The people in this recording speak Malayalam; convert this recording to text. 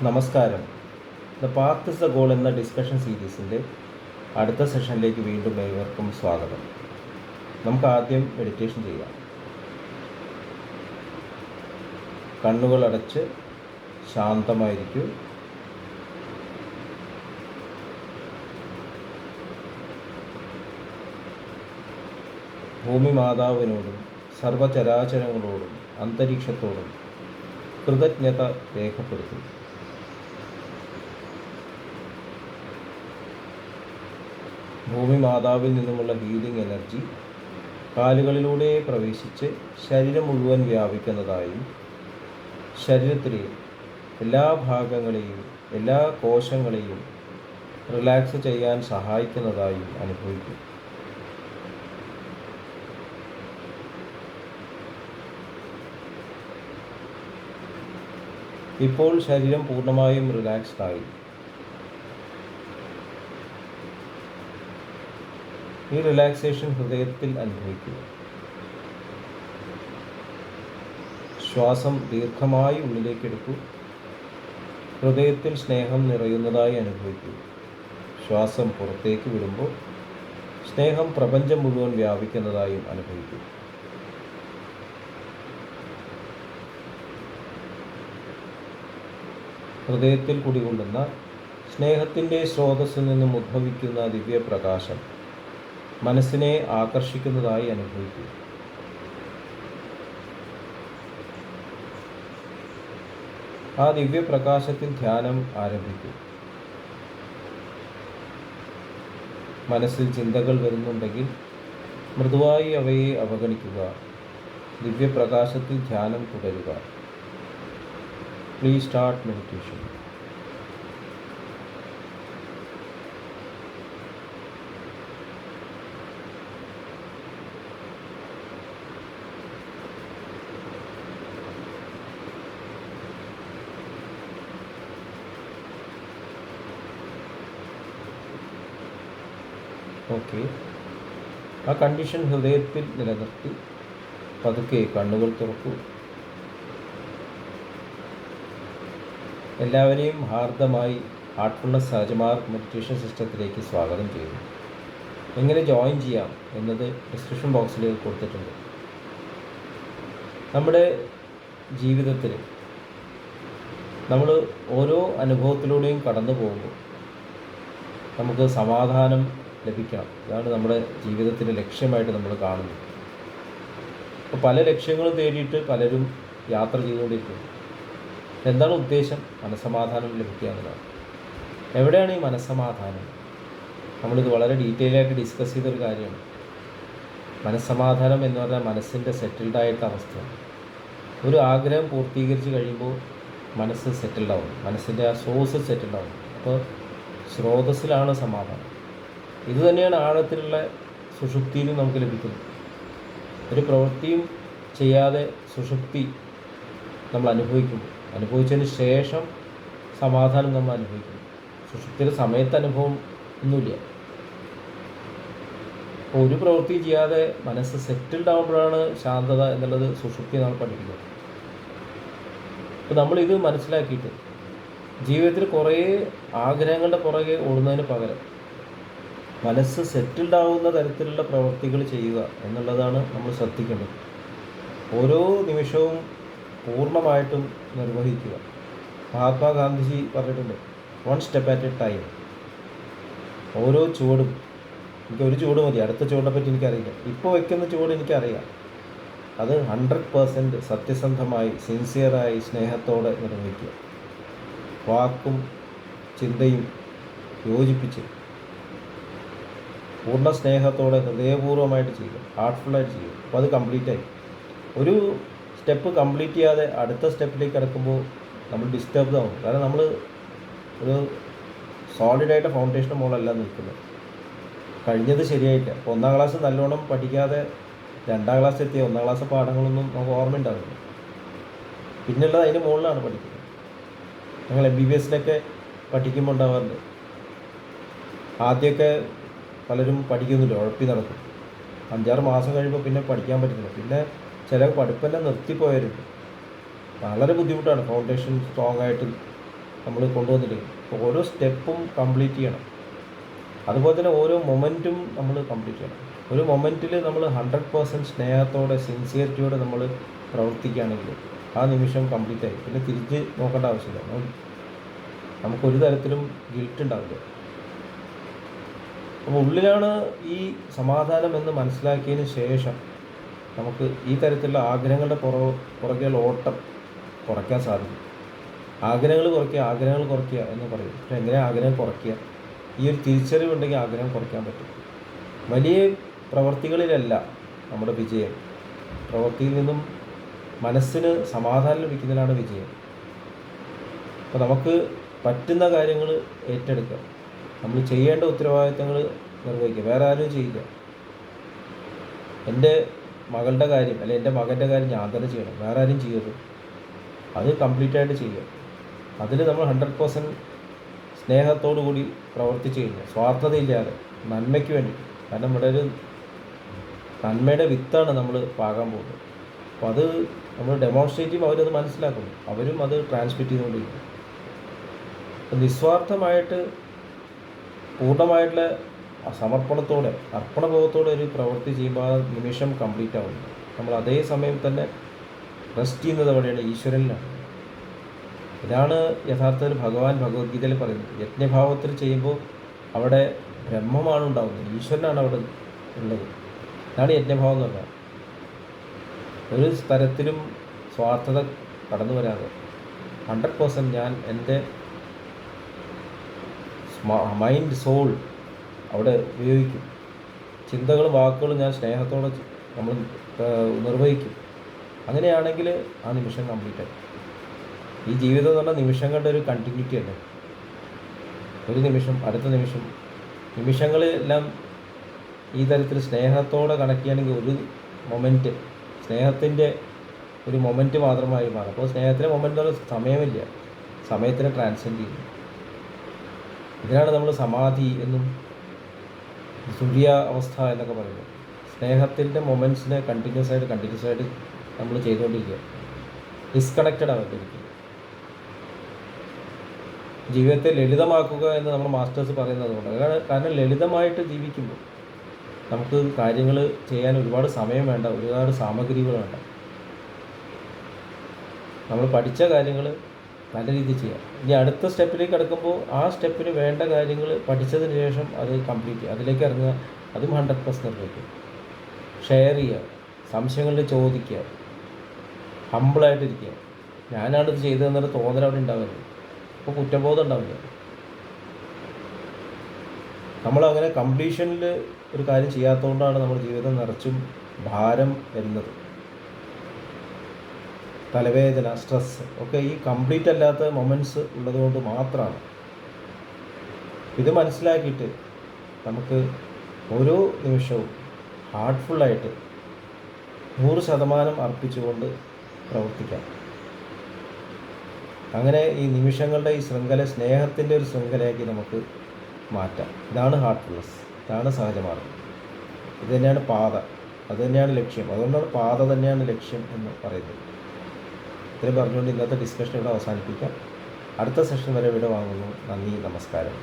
നമസ്കാരം. The path is the goal എന്ന ഡിസ്കഷൻ സീരീസിൻ്റെ അടുത്ത സെഷനിലേക്ക് വീണ്ടും ഏവർക്കും സ്വാഗതം. നമുക്ക് ആദ്യം മെഡിറ്റേഷൻ ചെയ്യാം. കണ്ണുകൾ അടച്ച് ശാന്തമായിരിക്കൂ. ഭൂമി മാതാവിനോടും സർവചരാചരങ്ങളോടും അന്തരീക്ഷത്തോടും കൃതജ്ഞത രേഖപ്പെടുത്തും. ഭൂമി മാതാവിൽ നിന്നുമുള്ള ഹീലിംഗ് എനർജി കാലുകളിലൂടെ പ്രവേശിച്ച് ശരീരം മുഴുവൻ വ്യാപിക്കുന്നതായും ശരീരത്തിലെ എല്ലാ ഭാഗങ്ങളെയും എല്ലാ കോശങ്ങളെയും റിലാക്സ് ചെയ്യാൻ സഹായിക്കുന്നതായും അനുഭവിക്കും. ഇപ്പോൾ ശരീരം പൂർണ്ണമായും റിലാക്സ്ഡ് ആയി. ഈ റിലാക്സേഷൻ ഹൃദയത്തിൽ അനുഭവിക്കുക. ശ്വാസം ദീർഘമായി ഉള്ളിലേക്ക് എടുക്കൂ. ഹൃദയത്തിൽ സ്നേഹം നിറയുന്നതായി അനുഭവിക്കൂ. ശ്വാസം പുറത്തേക്ക് വിടുമ്പോൾ സ്നേഹം പ്രപഞ്ചം മുഴുവൻ വ്യാപിക്കുന്നതായും അനുഭവിക്കൂ. ഹൃദയത്തിൽ കുടികൊള്ളുന്ന സ്നേഹത്തിൻ്റെ സ്രോതസ്സിൽ നിന്നും ഉദ്ഭവിക്കുന്ന ദിവ്യപ്രകാശം മനസ്സിനെ ആകർഷിക്കുന്നതായി അനുഭവിക്കുക. ആ ദിവ്യപ്രകാശത്തിൽ ധ്യാനം ആരംഭിക്കും. മനസ്സിൽ ചിന്തകൾ വരുന്നുണ്ടെങ്കിൽ മൃദുവായി അവയെ അവഗണിക്കുക. ദിവ്യപ്രകാശത്തിൽ ധ്യാനം തുടരുക. Please start meditation. ഓക്കെ, ആ കണ്ടീഷൻ ഹൃദയത്തിൽ നിലനിർത്തി പതുക്കെ കണ്ണുകൾ തുറക്കൂ. എല്ലാവരെയും ഹാർദമായി ഹാർട്ട്ഫുൾനെസ് സഹജമാർഗ് മെഡിറ്റേഷൻ സിസ്റ്റത്തിലേക്ക് സ്വാഗതം ചെയ്യുന്നു. എങ്ങനെ ജോയിൻ ചെയ്യാം എന്നത് ഡിസ്ക്രിപ്ഷൻ ബോക്സിൽ കൊടുത്തിട്ടുണ്ട്. നമ്മുടെ ജീവിതത്തിൽ നമ്മൾ ഓരോ അനുഭവത്തിലൂടെയും കടന്നു പോകുമ്പോൾ നമുക്ക് സമാധാനം ലഭിക്കണം. ഇതാണ് നമ്മുടെ ജീവിതത്തിൻ്റെ ലക്ഷ്യമായിട്ട് നമ്മൾ കാണുന്നത്. അപ്പോൾ പല ലക്ഷ്യങ്ങളും തേടിയിട്ട് പലരും യാത്ര ചെയ്തുകൊണ്ടിരിക്കുന്നു. എന്താണ് ഉദ്ദേശം? മനസ്സമാധാനം ലഭിക്കുക എന്നതാണ്. എവിടെയാണ് ഈ മനസ്സമാധാനം? നമ്മളിത് വളരെ ഡീറ്റെയിൽ ആയിട്ട് ഡിസ്കസ് ചെയ്തൊരു കാര്യമാണ്. മനസ്സമാധാനം എന്ന് പറഞ്ഞാൽ മനസ്സിൻ്റെ സെറ്റിൽഡായിട്ട് അവസ്ഥയാണ്. ഒരു ആഗ്രഹം പൂർത്തീകരിച്ച് കഴിയുമ്പോൾ മനസ്സ് സെറ്റിൽഡാവും. മനസ്സിൻ്റെ ആ സോഴ്സ് സെറ്റിൽഡാവും. അപ്പോൾ സ്രോതസ്സിലാണ് സമാധാനം. ഇത് തന്നെയാണ് ആഴത്തിലുള്ള സുഷുപ്തിയിലും നമുക്ക് ലഭിക്കുന്നത്. ഒരു പ്രവൃത്തിയും ചെയ്യാതെ സുഷുപ്തി നമ്മൾ അനുഭവിച്ചതിന് ശേഷം സമാധാനം നമ്മൾ അനുഭവിക്കുന്നു. സുഷുപ്തിയുടെ സമയത്ത് അനുഭവം ഒന്നുമില്ല. അപ്പോൾ ഒരു പ്രവൃത്തി ചെയ്യാതെ മനസ്സ് സെറ്റിൽഡ് ആകുമ്പോഴാണ് ശാന്തത എന്നുള്ളത് സുഷുപ്തി നമ്മൾ പഠിക്കുന്നത്. അപ്പോൾ നമ്മളിത് മനസ്സിലാക്കിയിട്ട് ജീവിതത്തിൽ കുറേ ആഗ്രഹങ്ങളുടെ പുറകെ ഓടുന്നതിന് പകരം മനസ്സ് സെറ്റിൽഡ് ആവുന്ന തരത്തിലുള്ള പ്രവൃത്തികൾ ചെയ്യുക എന്നുള്ളതാണ് നമ്മൾ ശ്രദ്ധിക്കേണ്ടത്. ഓരോ നിമിഷവും പൂർണ്ണമായിട്ടും നിർവഹിക്കുക. മഹാത്മാഗാന്ധിജി പറഞ്ഞിട്ടുണ്ട്, 1 step at a time. ഓരോ ചുവടും, എനിക്കൊരു ചുവട് മതി, അടുത്ത ചുവടിനെ പറ്റി എനിക്കറിയില്ല, ഇപ്പോൾ വയ്ക്കുന്ന ചുവട് എനിക്കറിയാം, അത് 100% സത്യസന്ധമായി സിൻസിയറായി സ്നേഹത്തോടെ നിർവഹിക്കുക. വാക്കും ചിന്തയും യോജിപ്പിച്ച് പൂർണ്ണ സ്നേഹത്തോടെ ഹൃദയപൂർവ്വമായിട്ട് ചെയ്യുക, ഹാർട്ട്ഫുള്ളായിട്ട് ചെയ്യുക. അപ്പോൾ അത് കംപ്ലീറ്റായി. ഒരു സ്റ്റെപ്പ് കംപ്ലീറ്റ് ചെയ്യാതെ അടുത്ത സ്റ്റെപ്പിലേക്ക് കിടക്കുമ്പോൾ നമ്മൾ ഡിസ്റ്റർബ്ഡ് ആവും. കാരണം നമ്മൾ ഒരു സോളിഡായിട്ട് ഫൗണ്ടേഷൻ മുകളല്ല നിൽക്കുന്നത്. കഴിഞ്ഞത് ശരിയായില്ല. അപ്പോൾ 1ാം ക്ലാസ് നല്ലോണം പഠിക്കാതെ 2ാം ക്ലാസ് എത്തിയ 1ാം ക്ലാസ് പാഠങ്ങളൊന്നും നമുക്ക് ഓർമ്മയുണ്ടാവില്ല. പിന്നുള്ളത് അതിന് മുകളിലാണ് പഠിക്കുന്നത്. ഞങ്ങൾ MBBS പഠിക്കുമ്പോൾ ഉണ്ടാവാറുണ്ട്. ആദ്യമൊക്കെ പലരും പഠിക്കുന്നില്ല, ഉഴപ്പി നടക്കും. 5-6 മാസം കഴിയുമ്പോൾ പിന്നെ പഠിക്കാൻ പറ്റുന്നില്ല. പിന്നെ ചില പഠിപ്പെല്ലാം നിർത്തിപ്പോയവരുണ്ട്. വളരെ ബുദ്ധിമുട്ടാണ് ഫൗണ്ടേഷൻ സ്ട്രോങ് ആയിട്ട് നമ്മൾ കൊണ്ടുവന്നിരിക്കും. അപ്പോൾ ഓരോ സ്റ്റെപ്പും കംപ്ലീറ്റ് ചെയ്യണം. അതുപോലെ തന്നെ ഓരോ മൊമെൻറ്റും നമ്മൾ കംപ്ലീറ്റ് ചെയ്യണം. ഒരു മൊമെൻറ്റിൽ നമ്മൾ 100% സ്നേഹത്തോടെ സിൻസിയറിറ്റിയോടെ നമ്മൾ പ്രവർത്തിക്കുകയാണെങ്കിൽ ആ നിമിഷം കംപ്ലീറ്റ് ആയി. പിന്നെ തിരിച്ച് നോക്കേണ്ട ആവശ്യമില്ല. നമുക്കൊരു തരത്തിലും ഗിൽറ്റ് ഉണ്ടാവില്ല. അപ്പോൾ ഉള്ളിലാണ് ഈ സമാധാനം എന്ന് മനസ്സിലാക്കിയതിന് ശേഷം നമുക്ക് ഈ തരത്തിലുള്ള ആഗ്രഹങ്ങളുടെ പുറകെയുള്ള ഓട്ടം കുറയ്ക്കാൻ സാധിക്കും. ആഗ്രഹങ്ങൾ കുറയ്ക്കുക എന്ന് പറയും. പക്ഷേ എങ്ങനെ ആഗ്രഹം കുറയ്ക്കുക? ഈ ഒരു തിരിച്ചറിവുണ്ടെങ്കിൽ ആഗ്രഹം കുറയ്ക്കാൻ പറ്റും. വലിയ പ്രവൃത്തികളിലല്ല നമ്മുടെ വിജയം. പ്രവൃത്തിയിൽ നിന്നും മനസ്സിന് സമാധാനം ലഭിക്കുന്നതിനാണ് വിജയം. അപ്പോൾ നമുക്ക് പറ്റുന്ന കാര്യങ്ങൾ ഏറ്റെടുക്കുക. നമ്മൾ ചെയ്യേണ്ട ഉത്തരവാദിത്തങ്ങൾ നിർവഹിക്കുക. വേറെ ആരും ചെയ്യില്ല. എൻ്റെ മകളുടെ കാര്യം അല്ലെങ്കിൽ എൻ്റെ മകൻ്റെ കാര്യം ഞാൻ തന്നെ ചെയ്യണം, വേറെ ആരും ചെയ്യരുത്. അത് കംപ്ലീറ്റായിട്ട് ചെയ്യുക. അതിൽ നമ്മൾ 100% സ്നേഹത്തോടു കൂടി പ്രവർത്തിച്ച് കഴിഞ്ഞാൽ, സ്വാർത്ഥതയില്ലാതെ, നന്മയ്ക്ക് വേണ്ടി. കാരണം ഇവിടെ ഒരു നന്മയുടെ വിത്താണ് നമ്മൾ പാകാൻ പോകുന്നത്. അപ്പോൾ അത് നമ്മൾ ഡെമോൺസ്ട്രേറ്റ് ചെയ്യുമ്പോൾ അവരത് മനസ്സിലാക്കുന്നു, അവരും അത് ട്രാൻസ്മിറ്റ് ചെയ്തുകൊണ്ടിരിക്കും. അപ്പം നിസ്വാർത്ഥമായിട്ട് പൂർണ്ണമായിട്ടുള്ള സമർപ്പണത്തോടെ അർപ്പണബോധത്തോടെ ഒരു പ്രവൃത്തി ചെയ്യുമ്പോൾ ആ നിമിഷം കംപ്ലീറ്റ് ആവുന്നു. നമ്മൾ അതേ സമയം തന്നെ റെസ്റ്റ് ചെയ്യുന്നത് എവിടെയാണ്? ഈശ്വരനിലാണ്. ഇതാണ് യഥാർത്ഥത്തിൽ ഭഗവാൻ ഭഗവത്ഗീതയിൽ പറയുന്നത്. യജ്ഞഭാവത്തിൽ ചെയ്യുമ്പോൾ അവിടെ ബ്രഹ്മമാണ് ഉണ്ടാകുന്നത്, ഈശ്വരനാണ് അവിടെ ഉള്ളത്. ഇതാണ് യജ്ഞഭാവം എന്ന് പറഞ്ഞാൽ. ഒരു തരത്തിലും സ്വാർത്ഥത കടന്നു വരാതെ 100% ഞാൻ എൻ്റെ മൈൻഡ് സോൾ അവിടെ ഉപയോഗിക്കും. ചിന്തകളും വാക്കുകളും ഞാൻ സ്നേഹത്തോടെ നമ്മൾ നിർവഹിക്കും. അങ്ങനെയാണെങ്കിൽ ആ നിമിഷം കംപ്ലീറ്റ് ആയി. ഈ ജീവിതം എന്ന് പറഞ്ഞാൽ നിമിഷങ്ങളുടെ ഒരു കണ്ടിന്യൂറ്റി അല്ലേ. ഒരു നിമിഷം അടുത്ത നിമിഷം, നിമിഷങ്ങളെല്ലാം ഈ തരത്തിൽ സ്നേഹത്തോടെ കണക്ട് ചെയ്യുകയാണെങ്കിൽ ഒരു മൊമെൻറ്റ് സ്നേഹത്തിൻ്റെ ഒരു മൊമെൻറ്റ് മാത്രമായി മാറും. അപ്പോൾ സ്നേഹത്തിൻ്റെ മൊമെൻ്റ് എന്ന് പറഞ്ഞാൽ സമയമില്ല, സമയത്തിനെ ട്രാൻസെൻഡ് ചെയ്യുന്നു. ഇതിനാണ് നമ്മൾ സമാധി എന്നും തുര്യ അവസ്ഥ എന്നൊക്കെ പറയുന്നത്. സ്നേഹത്തിൻ്റെ മൊമെൻറ്റ്സിനെ കണ്ടിന്യൂസ് ആയിട്ട് നമ്മൾ ചെയ്തുകൊണ്ടിരിക്കുക. ഡിസ്കണക്റ്റഡ് ആവാതിരിക്കുക. ജീവിതത്തെ ലളിതമാക്കുക എന്ന് നമ്മൾ മാസ്റ്റേഴ്സ് പറയുന്നത് കൊണ്ട്. കാരണം ലളിതമായിട്ട് ജീവിക്കുമ്പോൾ നമുക്ക് കാര്യങ്ങൾ ചെയ്യാൻ ഒരുപാട് സമയം വേണ്ട, ഒരുപാട് സാമഗ്രികൾ വേണ്ട. നമ്മൾ പഠിച്ച കാര്യങ്ങൾ നല്ല രീതിയിൽ ചെയ്യാം. ഇനി അടുത്ത സ്റ്റെപ്പിലേക്ക് കിടക്കുമ്പോൾ ആ സ്റ്റെപ്പിന് വേണ്ട കാര്യങ്ങൾ പഠിച്ചതിന് ശേഷം അത് കംപ്ലീറ്റ് ചെയ്യുക, അതിലേക്ക് ഇറങ്ങുക. അതും 100% നിർവഹിക്കും. ഷെയർ ചെയ്യുക, സംശയങ്ങളിൽ ചോദിക്കുക, ഹമ്പിളായിട്ടിരിക്കുക. ഞാനാണിത് ചെയ്തതെന്നൊരു തോന്നൽ അവിടെ ഉണ്ടാവരുത്. അപ്പോൾ കുറ്റബോധം ഉണ്ടാവില്ല. നമ്മളങ്ങനെ കംപ്ലീഷനിൽ ഒരു കാര്യം ചെയ്യാത്തതുകൊണ്ടാണ് നമ്മുടെ ജീവിതം നിറച്ചും ഭാരം വരുന്നത്. തലവേദന, സ്ട്രെസ് ഒക്കെ ഈ കംപ്ലീറ്റ് അല്ലാത്ത മൊമെൻറ്റ്സ് ഉള്ളതുകൊണ്ട് മാത്രമാണ്. ഇത് മനസ്സിലാക്കിയിട്ട് നമുക്ക് ഓരോ നിമിഷവും ഹാർട്ട്ഫുള്ളായിട്ട് 100% അർപ്പിച്ചുകൊണ്ട് പ്രവർത്തിക്കാം. അങ്ങനെ ഈ നിമിഷങ്ങളുടെ ഈ ശൃംഖല സ്നേഹത്തിൻ്റെ ഒരു ശൃംഖലയാക്കി നമുക്ക് മാറ്റാം. ഇതാണ് ഹാർട്ട്ഫുൾനെസ്, ഇതാണ് സഹജമാർഗ്ഗം. ഇത് തന്നെയാണ് പാത, അത് തന്നെയാണ് ലക്ഷ്യം. അതുകൊണ്ടാണ് പാത തന്നെയാണ് ലക്ഷ്യം എന്ന് പറയുന്നത്. ഇത്രയും പറഞ്ഞുകൊണ്ട് ഇന്നത്തെ ഡിസ്കഷൻ ഇവിടെ അവസാനിപ്പിക്കാം. അടുത്ത സെഷൻ വരെ ഇവിടെ വാങ്ങുന്നു. നന്ദി, നമസ്കാരം.